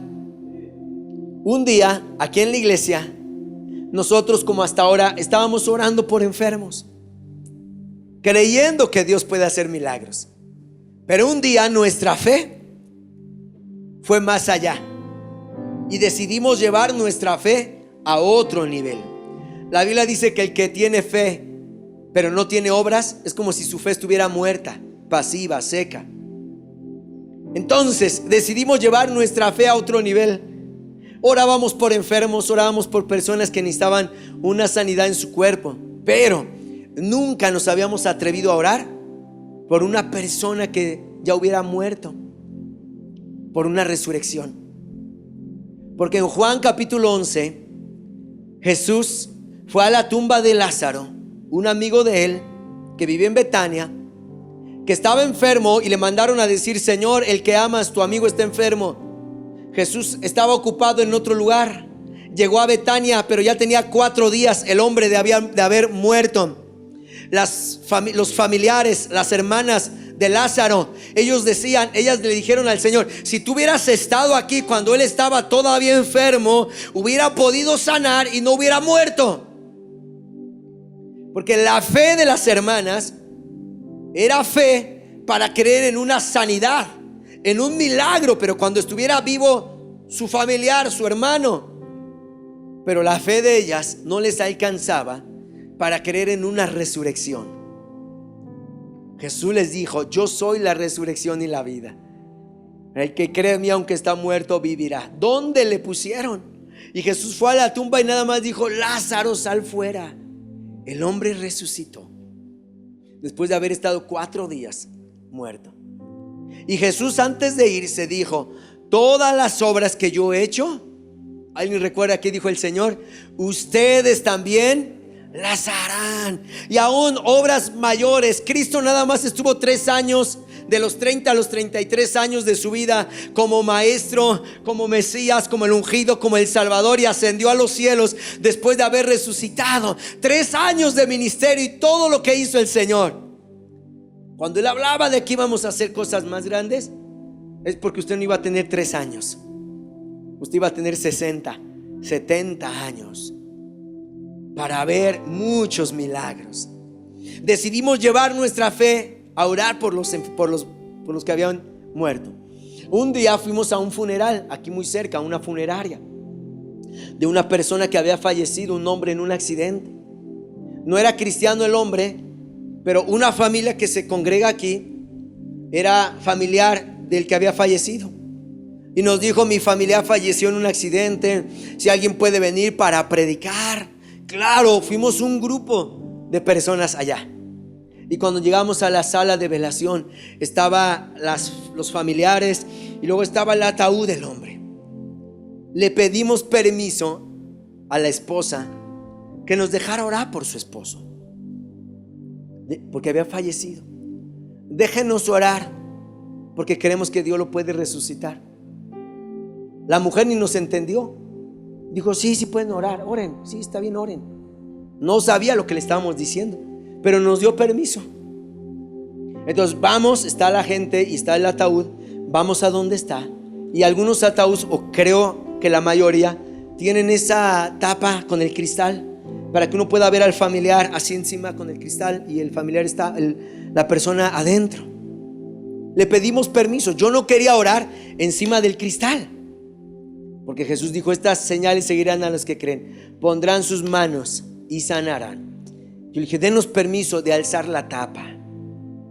Un día, aquí en la iglesia, nosotros, como hasta ahora, estábamos orando por enfermos, creyendo que Dios puede hacer milagros. Pero un día nuestra fe fue más allá y decidimos llevar nuestra fe a otro nivel. La Biblia dice que el que tiene fe pero no tiene obras es como si su fe estuviera muerta, pasiva, seca. Entonces decidimos llevar nuestra fe a otro nivel. Orábamos por enfermos, orábamos por personas que necesitaban una sanidad en su cuerpo, pero nunca nos habíamos atrevido a orar por una persona que ya hubiera muerto, por una resurrección. Porque en Juan capítulo 11, Jesús fue a la tumba de Lázaro, un amigo de él que vivía en Betania, que estaba enfermo, y le mandaron a decir: Señor, el que amas, tu amigo está enfermo. Jesús estaba ocupado en otro lugar. Llegó a Betania, pero ya tenía 4 días el hombre de haber muerto. Los familiares, las hermanas de Lázaro, ellas le dijeron al Señor: si tú hubieras estado aquí cuando él estaba todavía enfermo, hubiera podido sanar y no hubiera muerto. Porque la fe de las hermanas era fe para creer en una sanidad, en un milagro, pero cuando estuviera vivo su familiar, su hermano. Pero la fe de ellas no les alcanzaba para creer en una resurrección. Jesús les dijo: yo soy la resurrección y la vida. El que cree en mí, aunque está muerto, vivirá. ¿Dónde le pusieron? Y Jesús fue a la tumba y nada más dijo: Lázaro, sal fuera. El hombre resucitó después de haber estado 4 días muerto. Y Jesús, antes de irse, dijo: todas las obras que yo he hecho, ¿alguien recuerda qué dijo el Señor? Ustedes también las harán, y aún obras mayores. Cristo nada más estuvo 3 años, de los 30 a los 33 años de su vida, como maestro, como Mesías, como el ungido, como el Salvador, y ascendió a los cielos después de haber resucitado. 3 años de ministerio y todo lo que hizo el Señor. Cuando él hablaba de que íbamos a hacer cosas más grandes, es porque usted no iba a tener 3 años, usted iba a tener 60, 70 años para ver muchos milagros. Decidimos llevar nuestra fe a orar por los que habían muerto. Un día fuimos a un funeral, aquí muy cerca, a una funeraria de una persona que había fallecido, un hombre en un accidente. No era cristiano el hombre, pero una familia que se congrega aquí era familiar del que había fallecido. Y nos dijo: mi familia falleció en un accidente, si alguien puede venir para predicar. Claro, fuimos un grupo de personas allá. Y cuando llegamos a la sala de velación, estaban los familiares y luego estaba el ataúd del hombre. Le pedimos permiso a la esposa que nos dejara orar por su esposo, porque había fallecido. Déjenos orar, porque creemos que Dios lo puede resucitar. La mujer ni nos entendió. Dijo: sí pueden orar, oren, sí, está bien, oren. No sabía lo que le estábamos diciendo, pero nos dio permiso. Entonces vamos, está la gente y está el ataúd. Vamos a donde está. Y algunos ataúdes, o creo que la mayoría, tienen esa tapa con el cristal para que uno pueda ver al familiar así encima con el cristal, y el familiar está, la persona adentro. Le pedimos permiso. Yo no quería orar encima del cristal, porque Jesús dijo: estas señales seguirán a los que creen, pondrán sus manos y sanarán. Yo le dije: denos permiso de alzar la tapa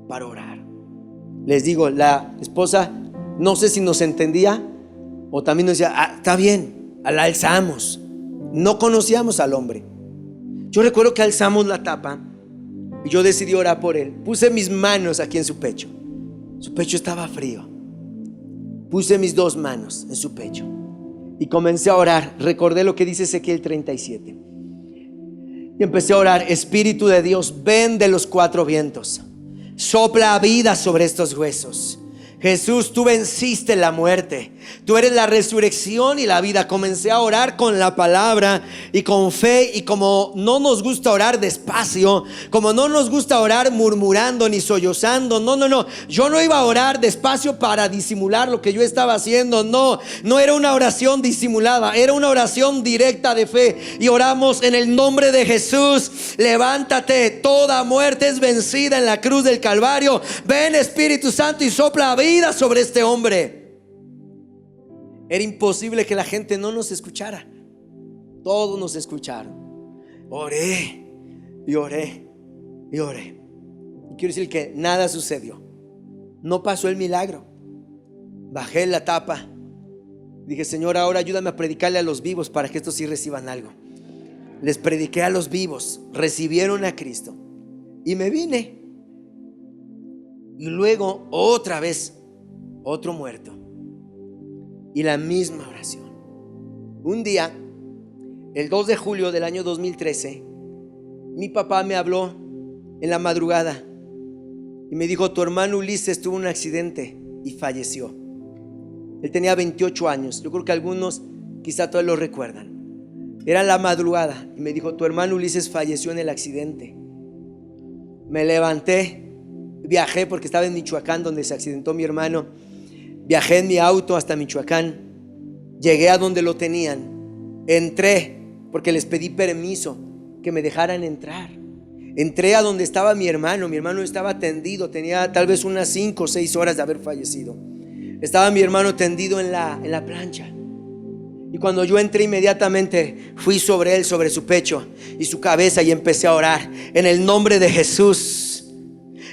para orar. Les digo, la esposa no sé si nos entendía o también nos decía: está bien, la alzamos. No conocíamos al hombre. Yo recuerdo que alzamos la tapa y yo decidí orar por él. Puse mis manos aquí en su pecho. Su pecho estaba frío. Puse mis 2 manos en su pecho y comencé a orar. Recordé lo que dice Ezequiel 37 y empecé a orar: Espíritu de Dios, ven de los 4 vientos, sopla vida sobre estos huesos. Jesús, tú venciste la muerte, tú eres la resurrección y la vida. Comencé a orar con la palabra y con fe, y como no nos gusta orar despacio, como no nos gusta orar murmurando ni sollozando, no, yo no iba a orar despacio para disimular lo que yo estaba haciendo. No era una oración disimulada, era una oración directa de fe. Y oramos: en el nombre de Jesús, levántate, toda muerte es vencida en la cruz del Calvario. Ven, Espíritu Santo, y sopla vida sobre este hombre. Era imposible que la gente no nos escuchara. Todos nos escucharon. Oré y oré y oré. Y quiero decir que nada sucedió. No pasó el milagro. Bajé la tapa. Dije: Señor, ahora ayúdame a predicarle a los vivos para que estos sí reciban algo. Les prediqué a los vivos, recibieron a Cristo y me vine. Y luego otra vez otro muerto y la misma oración. Un día, el 2 de julio del año 2013, mi papá me habló en la madrugada y me dijo: tu hermano Ulises tuvo un accidente y falleció. Él tenía 28 años. Yo creo que algunos quizá todavía lo recuerdan. Era la madrugada y me dijo: tu hermano Ulises falleció en el accidente. Me levanté, Viajé porque estaba en Michoacán, donde se accidentó mi hermano. Viajé en mi auto hasta Michoacán. Llegué a donde lo tenían. Entré porque les pedí permiso que me dejaran entrar. Entré a donde estaba mi hermano. Mi hermano estaba tendido. Tenía tal vez unas 5 o 6 horas de haber fallecido. Estaba mi hermano tendido en la plancha. Y cuando yo entré, inmediatamente fui sobre él, sobre su pecho y su cabeza, y empecé a orar en el nombre de Jesús.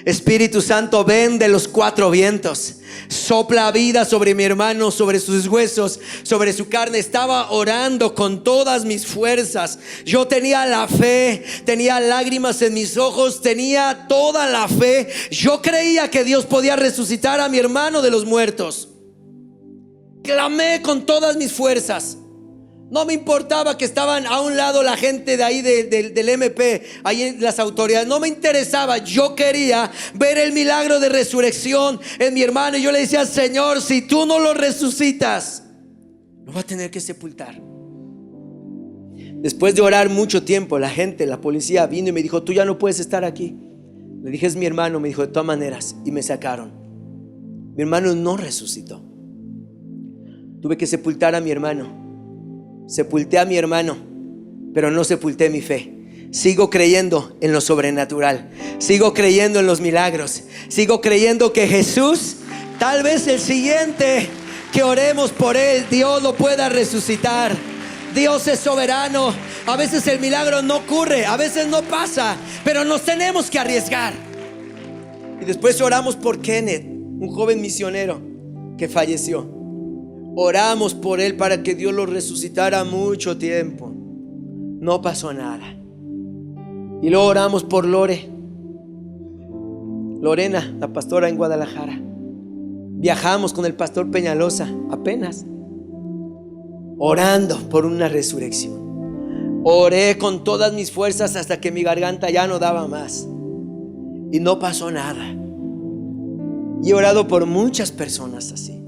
Espíritu Santo, ven de los 4 vientos, sopla vida sobre mi hermano, sobre sus huesos, sobre su carne. Estaba orando con todas mis fuerzas. Yo tenía la fe, tenía lágrimas en mis ojos, tenía toda la fe. Yo creía que Dios podía resucitar a mi hermano de los muertos. Clamé con todas mis fuerzas. No me importaba que estaban a un lado la gente de ahí del MP, ahí en las autoridades. No me interesaba. Yo quería ver el milagro de resurrección en mi hermano. Y yo le decía: Señor, si tú no lo resucitas, lo va a tener que sepultar. Después de orar mucho tiempo, la gente, la policía vino y me dijo: tú ya no puedes estar aquí. Le dije: es mi hermano. Me dijo: de todas maneras. Y me sacaron. Mi hermano no resucitó. Tuve que sepultar a mi hermano. Sepulté a mi hermano, pero no sepulté mi fe. Sigo creyendo en lo sobrenatural. Sigo creyendo en los milagros. Sigo creyendo que Jesús, tal vez el siguiente que oremos por él, Dios lo pueda resucitar. Dios es soberano. A veces el milagro no ocurre, a veces no pasa, pero nos tenemos que arriesgar. Y después oramos por Kenneth, un joven misionero que falleció. Oramos por él para que Dios lo resucitara mucho tiempo. No pasó nada. Y luego oramos por Lorena, la pastora en Guadalajara. Viajamos con el pastor Peñalosa apenas, orando por una resurrección. Oré con todas mis fuerzas hasta que mi garganta ya no daba más. Y no pasó nada. Y he orado por muchas personas así.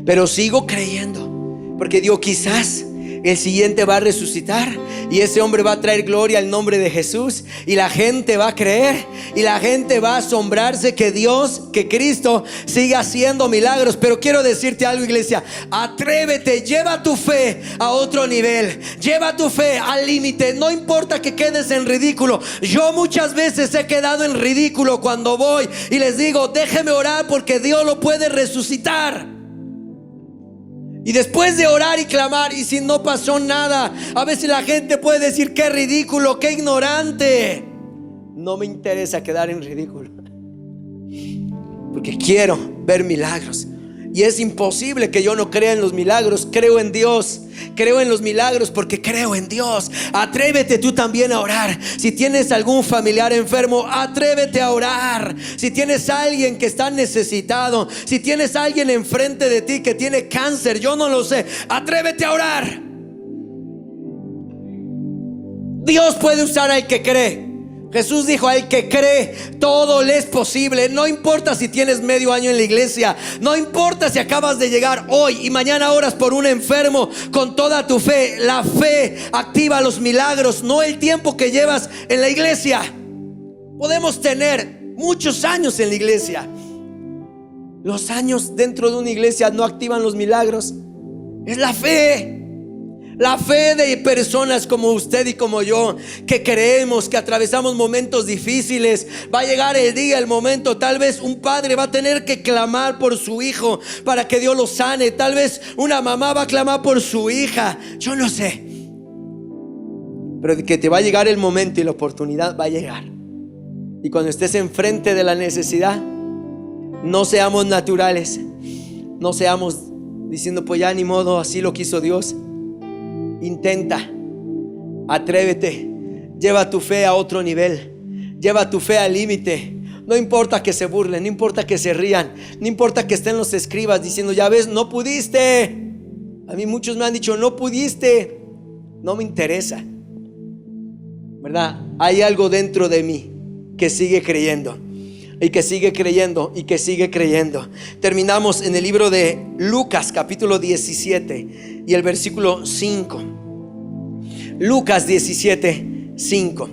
Pero sigo creyendo, porque digo: quizás el siguiente va a resucitar y ese hombre va a traer gloria al nombre de Jesús, y la gente va a creer y la gente va a asombrarse que Dios, que Cristo siga haciendo milagros. Pero quiero decirte algo, iglesia: atrévete, lleva tu fe a otro nivel, lleva tu fe al límite. No importa que quedes en ridículo. Yo muchas veces he quedado en ridículo cuando voy y les digo: déjeme orar porque Dios lo puede resucitar. Y después de orar y clamar, y si no pasó nada, a veces la gente puede decir: qué ridículo, qué ignorante. No me interesa quedar en ridículo, porque quiero ver milagros. Y es imposible que yo no crea en los milagros. Creo en Dios, creo en los milagros porque creo en Dios. Atrévete tú también a orar. Si tienes algún familiar enfermo, atrévete a orar. Si tienes a alguien que está necesitado, si tienes a alguien enfrente de ti que tiene cáncer, yo no lo sé, atrévete a orar. Dios puede usar al que cree. Jesús dijo: al que cree, todo le es posible. No importa si tienes medio año en la iglesia, no importa si acabas de llegar hoy y mañana oras por un enfermo. Con toda tu fe, la fe activa los milagros, no el tiempo que llevas en la iglesia. Podemos tener muchos años en la iglesia. Los años dentro de una iglesia no activan los milagros. Es la fe. La fe de personas como usted y como yo, que creemos, que atravesamos momentos difíciles. Va a llegar el día, el momento. Tal vez un padre va a tener que clamar por su hijo para que Dios lo sane. Tal vez una mamá va a clamar por su hija. Yo no sé. Pero que te va a llegar el momento y la oportunidad va a llegar. Y cuando estés enfrente de la necesidad, no seamos naturales. No seamos diciendo: pues ya ni modo, así lo quiso Dios. Intenta, atrévete, lleva tu fe a otro nivel, lleva tu fe al límite. No importa que se burlen, no importa que se rían, no importa que estén los escribas diciendo: ya ves, no pudiste. A mí muchos me han dicho: no pudiste. No me interesa, ¿verdad? Hay algo dentro de mí que sigue creyendo, y que sigue creyendo, y que sigue creyendo. Terminamos en el libro de Lucas, capítulo 17 y el versículo 5. Lucas 17, 5.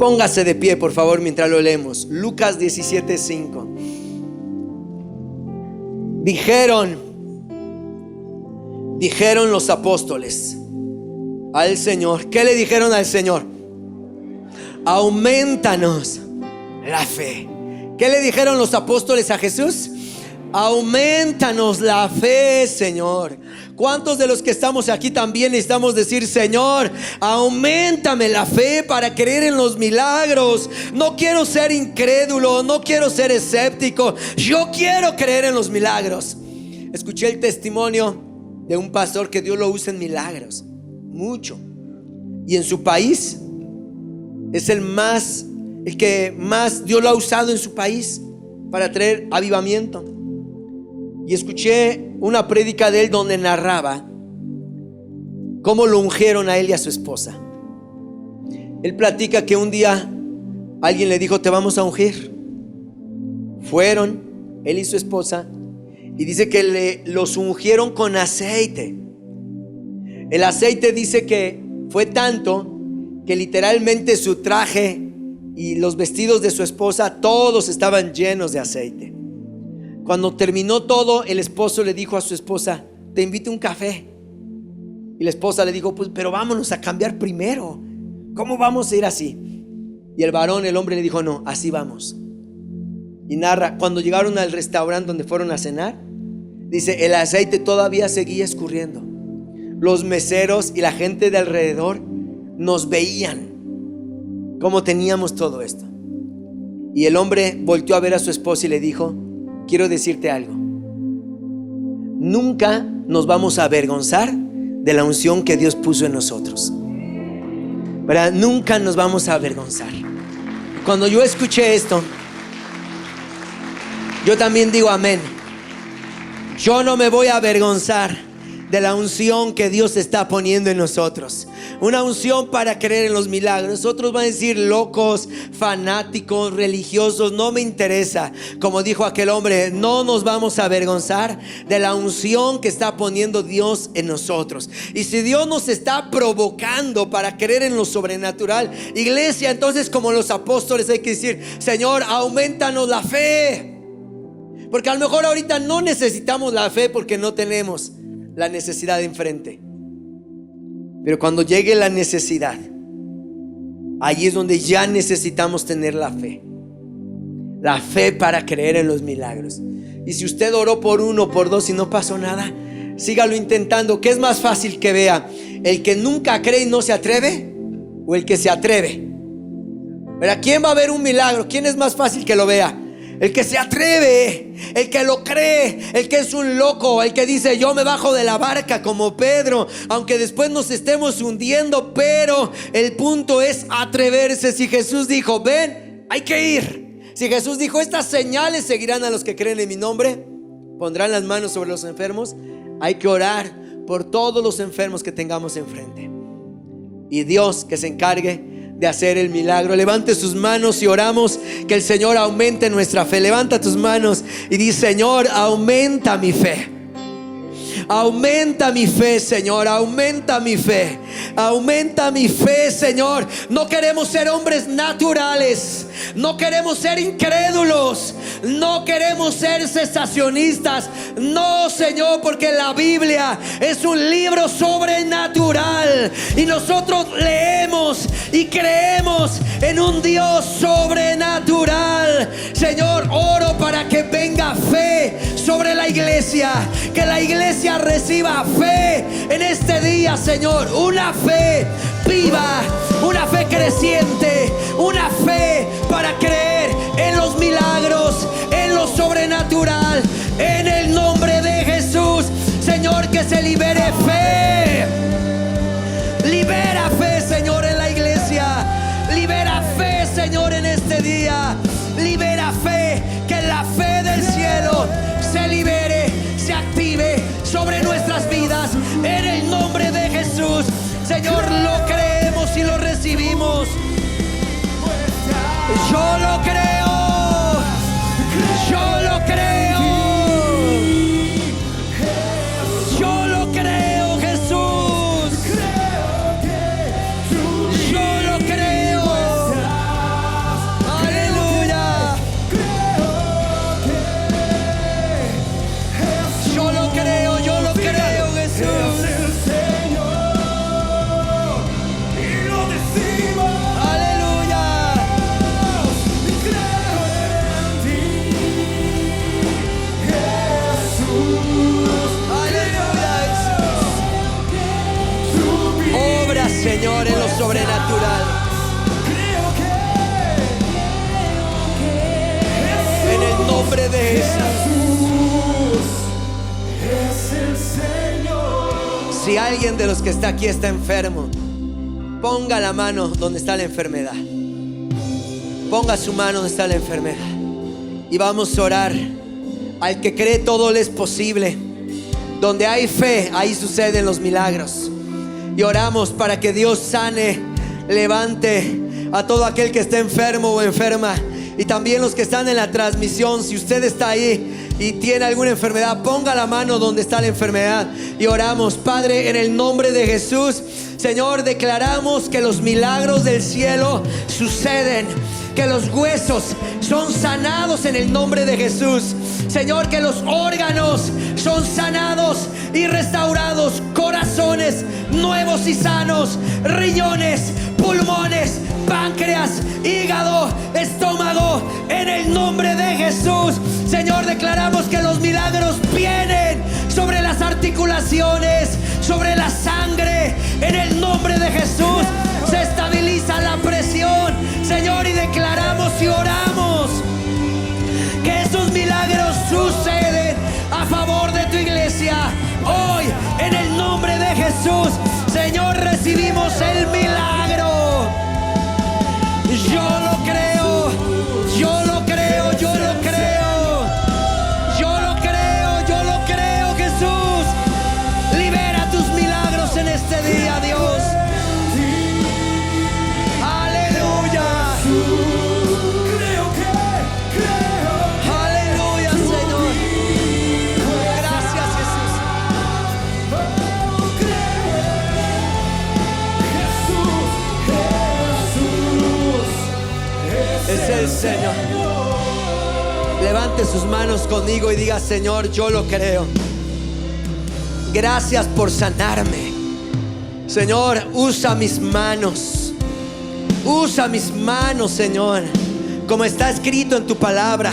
Póngase de pie, por favor, mientras lo leemos. Lucas 17:5. Dijeron los apóstoles al Señor. ¿Qué le dijeron al Señor? Aumentanos la fe. ¿Qué le dijeron los apóstoles a Jesús? Aumentanos la fe, Señor. ¿Cuántos de los que estamos aquí también necesitamos decir: Señor, auméntame la fe para creer en los milagros? No quiero ser incrédulo, no quiero ser escéptico, yo quiero creer en los milagros. Escuché el testimonio de un pastor que Dios lo usa en milagros, mucho. Y en su país es el que más Dios lo ha usado en su país para traer avivamiento. Y escuché una prédica de él donde narraba cómo lo ungieron a él y a su esposa. Él platica que un día alguien le dijo: te vamos a ungir. Fueron él y su esposa, y dice que los ungieron con aceite. El aceite dice que fue tanto que literalmente su traje y los vestidos de su esposa todos estaban llenos de aceite. Cuando terminó todo, el esposo le dijo a su esposa: te invito a un café. Y la esposa le dijo: pues pero vámonos a cambiar primero. ¿Cómo vamos a ir así? Y el varón, el hombre, le dijo: no, así vamos. Y narra, cuando llegaron al restaurante donde fueron a cenar, dice: el aceite todavía seguía escurriendo. Los meseros y la gente de alrededor nos veían cómo teníamos todo esto. Y el hombre volteó a ver a su esposa y le dijo: quiero decirte algo. Nunca nos vamos a avergonzar de la unción que Dios puso en nosotros, ¿verdad? Nunca nos vamos a avergonzar. Cuando yo escuché esto, yo también digo amén. Yo no me voy a avergonzar de la unción que Dios está poniendo en nosotros. Una unción para creer en los milagros. Otros van a decir: locos, fanáticos, religiosos, no me interesa. Como dijo aquel hombre, no nos vamos a avergonzar de la unción que está poniendo Dios en nosotros. Y si Dios nos está provocando para creer en lo sobrenatural, iglesia, entonces como los apóstoles hay que decir: Señor, aumentanos la fe. Porque a lo mejor ahorita no necesitamos la fe porque no tenemos la necesidad de enfrente. Pero cuando llegue la necesidad, ahí es donde ya necesitamos tener la fe. La fe para creer en los milagros. Y si usted oró por uno, por dos y no pasó nada, sígalo intentando. ¿Qué es más fácil que vea? ¿El que nunca cree y no se atreve? ¿O el que se atreve? ¿Pero quién va a ver un milagro? ¿Quién es más fácil que lo vea? El que se atreve, el que lo cree, el que es un loco, el que dice: yo me bajo de la barca como Pedro, aunque después nos estemos hundiendo. Pero el punto es atreverse. Si Jesús dijo: ven, hay que ir. Si Jesús dijo: estas señales seguirán a los que creen en mi nombre, pondrán las manos sobre los enfermos. Hay que orar por todos los enfermos que tengamos enfrente, y Dios que se encargue de hacer el milagro. Levante sus manos y oramos que el Señor aumente nuestra fe. Levanta tus manos y di: Señor, aumenta mi fe. Aumenta mi fe, Señor, aumenta mi fe. Aumenta mi fe, Señor. No queremos ser hombres naturales, no queremos ser incrédulos, no queremos ser cesacionistas. No, Señor, porque la Biblia es un libro sobrenatural y nosotros leemos y creemos en un Dios sobrenatural. Señor, oro para que venga fe sobre la iglesia, que la iglesia reciba fe en este día, Señor. Una fe viva, una fe creciente, una fe para creer en los milagros, en lo sobrenatural, en el nombre de Jesús. Señor, que se libere fe. Libera fe, Señor, en la iglesia. Libera fe, Señor, en este día. Libera fe, que la fe del cielo se libere, se active sobre nuestras vidas en el nombre de Jesús. Señor, lo creemos y lo recibimos. Yo lo creo. Yo lo creo. Yo lo creo, Jesús. Yo lo creo. Señor, en lo sobrenatural. En el nombre de Jesús. Si alguien de los que está aquí está enfermo, ponga la mano donde está la enfermedad. Ponga su mano donde está la enfermedad. Y vamos a orar. Al que cree todo le es posible. Donde hay fe, ahí suceden los milagros. Y oramos para que Dios sane, levante a todo aquel que esté enfermo o enferma. Y también los que están en la transmisión, si usted está ahí y tiene alguna enfermedad, ponga la mano donde está la enfermedad. Y oramos. Padre, en el nombre de Jesús, Señor, declaramos que los milagros del cielo suceden, que los huesos son sanados en el nombre de Jesús. Señor, que los órganos son sanados y restaurados, corazones nuevos y sanos, riñones, pulmones, páncreas, hígado, estómago, en el nombre de Jesús. Señor, declaramos que los milagros vienen sobre las articulaciones, sobre la sangre, en el nombre de Jesús. Se estabiliza la presión, Señor, y declaramos y oramos que esos milagros suceden a favor de tu iglesia. Hoy, en el nombre de Jesús, Señor, recibimos el milagro. Yo lo creo, yo lo creo, yo lo creo. Yo lo creo, yo lo creo, Jesús. Libera tus milagros en este día, Dios. Aleluya. Aleluya, Señor. Gracias, Jesús. Es el Señor. Levante sus manos conmigo y diga: Señor, yo lo creo. Gracias por sanarme. Señor, usa mis manos. Usa mis manos, Señor. Como está escrito en tu palabra,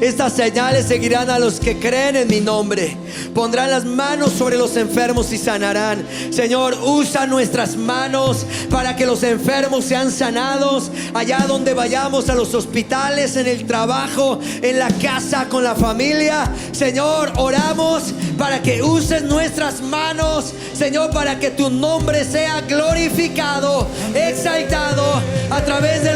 estas señales seguirán a los que creen en mi nombre. Pondrán las manos sobre los enfermos y sanarán. Señor, usa nuestras manos para que los enfermos sean sanados. Allá donde vayamos, a los hospitales, en el trabajo, en la casa, con la familia. Señor, oramos para que uses nuestras manos, Señor, para que tu nombre sea glorificado, exaltado a través de